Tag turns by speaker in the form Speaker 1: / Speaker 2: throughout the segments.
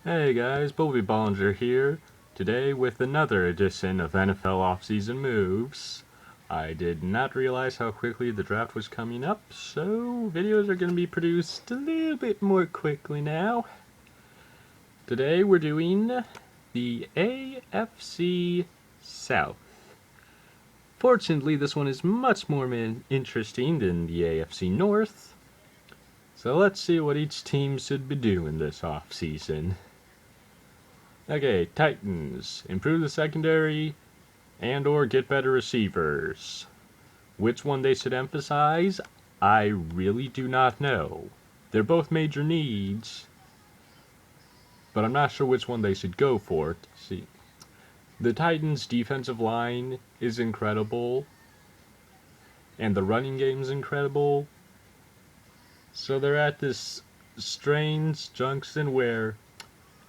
Speaker 1: Hey guys, Bobby Bollinger here, today with another edition of NFL Offseason Moves. I did not realize how quickly the draft was coming up, so videos are going to be produced a little bit more quickly now. Today we're doing the AFC South. Fortunately, this one is much more interesting than the AFC North, so let's see what each team should be doing this offseason. Okay, Titans. Improve the secondary and or get better receivers. Which one they should emphasize, I really do not know. They're both major needs, but I'm not sure which one they should go for. See, the Titans' defensive line is incredible, and the running game is incredible. So they're at this strange junction where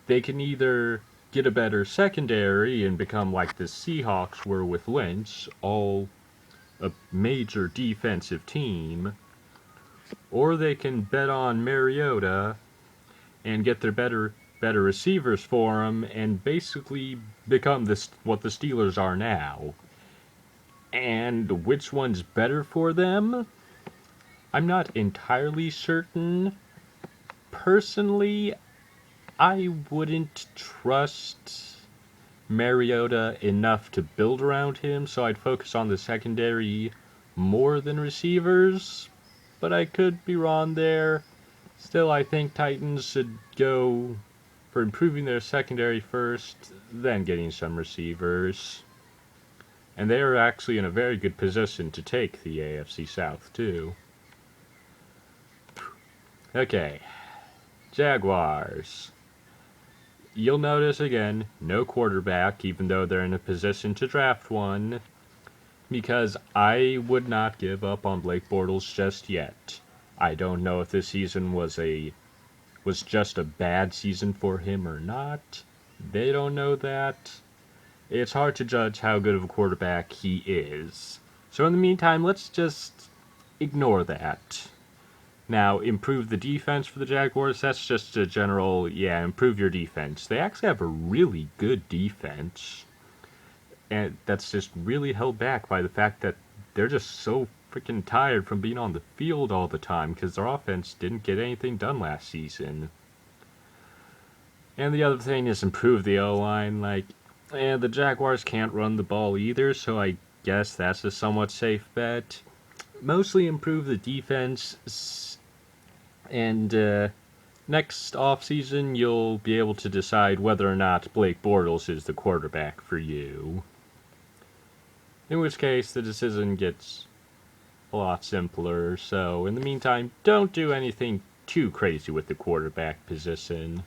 Speaker 1: they can either get a better secondary and become like the Seahawks were with Lynch, all a major defensive team, or they can bet on Mariota and get their better receivers for him and basically become what the Steelers are now. And which one's better for them? I'm not entirely certain. Personally, I wouldn't trust Mariota enough to build around him, so I'd focus on the secondary more than receivers, but I could be wrong there. Still, I think Titans should go for improving their secondary first, then getting some receivers. And they are actually in a very good position to take the AFC South, too. Okay, Jaguars. You'll notice again, no quarterback, even though they're in a position to draft one, because I would not give up on Blake Bortles just yet. I don't know if this season was just a bad season for him or not. They don't know that. It's hard to judge how good of a quarterback he is. So in the meantime, let's just ignore that. Now, improve the defense for the Jaguars. That's just a general, improve your defense. They actually have a really good defense. And that's just really held back by the fact that they're just so freaking tired from being on the field all the time because their offense didn't get anything done last season. And the other thing is improve the O-line. And the Jaguars can't run the ball either, so I guess that's a somewhat safe bet. Mostly improve the defense, and next offseason you'll be able to decide whether or not Blake Bortles is the quarterback for you. In which case, the decision gets a lot simpler. So, in the meantime, don't do anything too crazy with the quarterback position.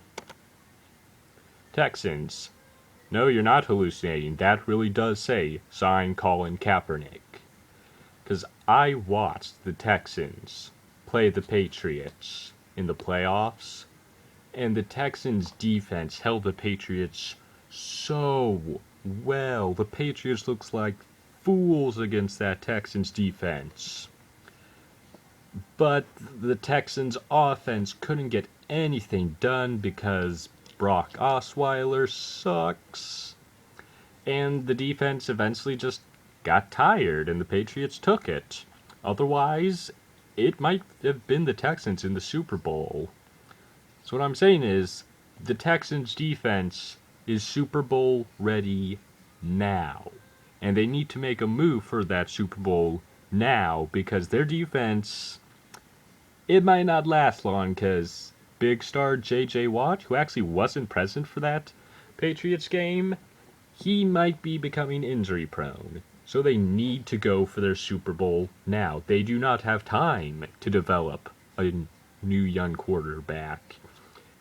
Speaker 1: Texans. No, you're not hallucinating. That really does say, sign Colin Kaepernick. Because I watched the Texans play the Patriots in the playoffs, and the Texans' defense held the Patriots so well. The Patriots looks like fools against that Texans defense. But the Texans offense couldn't get anything done because Brock Osweiler sucks. And the defense eventually just got tired and the Patriots took it. Otherwise, it might have been the Texans in the Super Bowl. So what I'm saying is, the Texans defense is Super Bowl ready now. And they need to make a move for that Super Bowl now because their defense, it might not last long because big star J.J. Watt, who actually wasn't present for that Patriots game, he might be becoming injury prone. So they need to go for their Super Bowl now. They do not have time to develop a new young quarterback.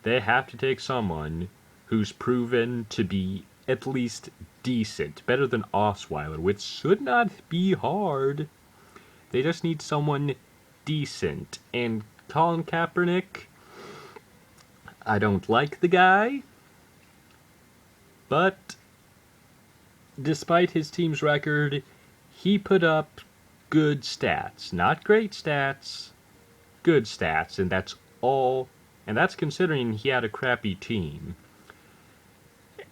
Speaker 1: They have to take someone who's proven to be at least decent, better than Osweiler, which should not be hard. They just need someone decent. And Colin Kaepernick, I don't like the guy, but despite his team's record, he put up good stats. Not great stats, good stats, and that's all. And that's considering he had a crappy team.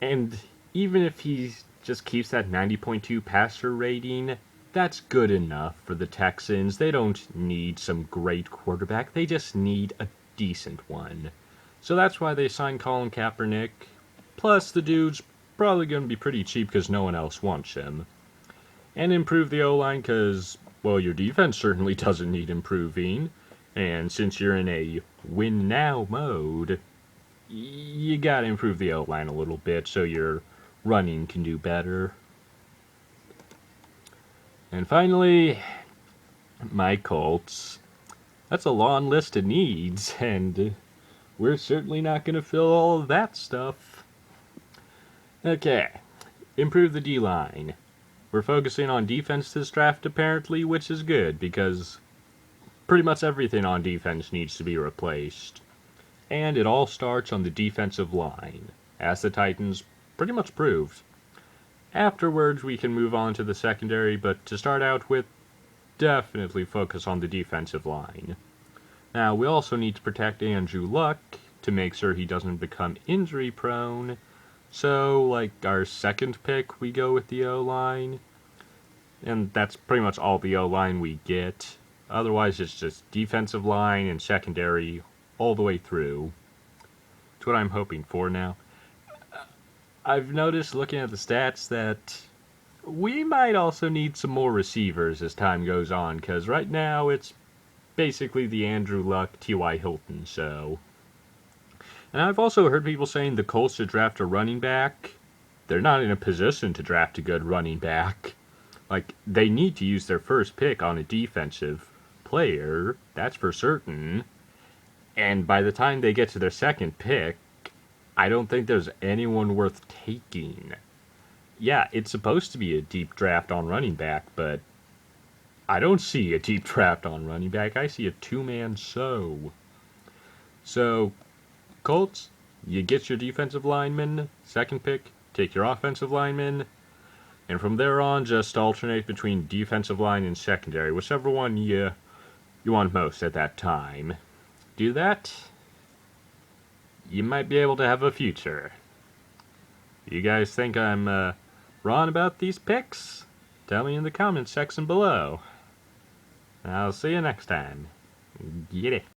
Speaker 1: And even if he just keeps that 90.2 passer rating, that's good enough for the Texans. They don't need some great quarterback. They just need a decent one. So that's why they signed Colin Kaepernick. Plus, the dude's probably going to be pretty cheap because no one else wants him. And improve the O-line because, well, your defense certainly doesn't need improving. And since you're in a win-now mode, you gotta improve the O-line a little bit so your running can do better. And finally, my Colts. That's a long list of needs, and we're certainly not going to fill all of that stuff. Okay, improve the D-line. We're focusing on defense this draft apparently, which is good because pretty much everything on defense needs to be replaced. And it all starts on the defensive line, as the Titans pretty much proved. Afterwards, we can move on to the secondary, but to start out with, definitely focus on the defensive line. Now, we also need to protect Andrew Luck to make sure he doesn't become injury prone. So, like our second pick, we go with the O-line. And that's pretty much all the O-line we get. Otherwise, it's just defensive line and secondary all the way through. That's what I'm hoping for now. I've noticed looking at the stats that we might also need some more receivers as time goes on, because right now it's basically the Andrew Luck, T.Y. Hilton show. And I've also heard people saying the Colts should draft a running back. They're not in a position to draft a good running back. Like, they need to use their first pick on a defensive player, that's for certain. And by the time they get to their second pick, I don't think there's anyone worth taking. Yeah, it's supposed to be a deep draft on running back, but I don't see a deep draft on running back. I see a two-man show. So, Colts, you get your defensive lineman. Second pick, take your offensive lineman. And from there on, just alternate between defensive line and secondary, whichever one you want most at that time. Do that, you might be able to have a future. You guys think I'm wrong about these picks? Tell me in the comments section below. I'll see you next time. Get it.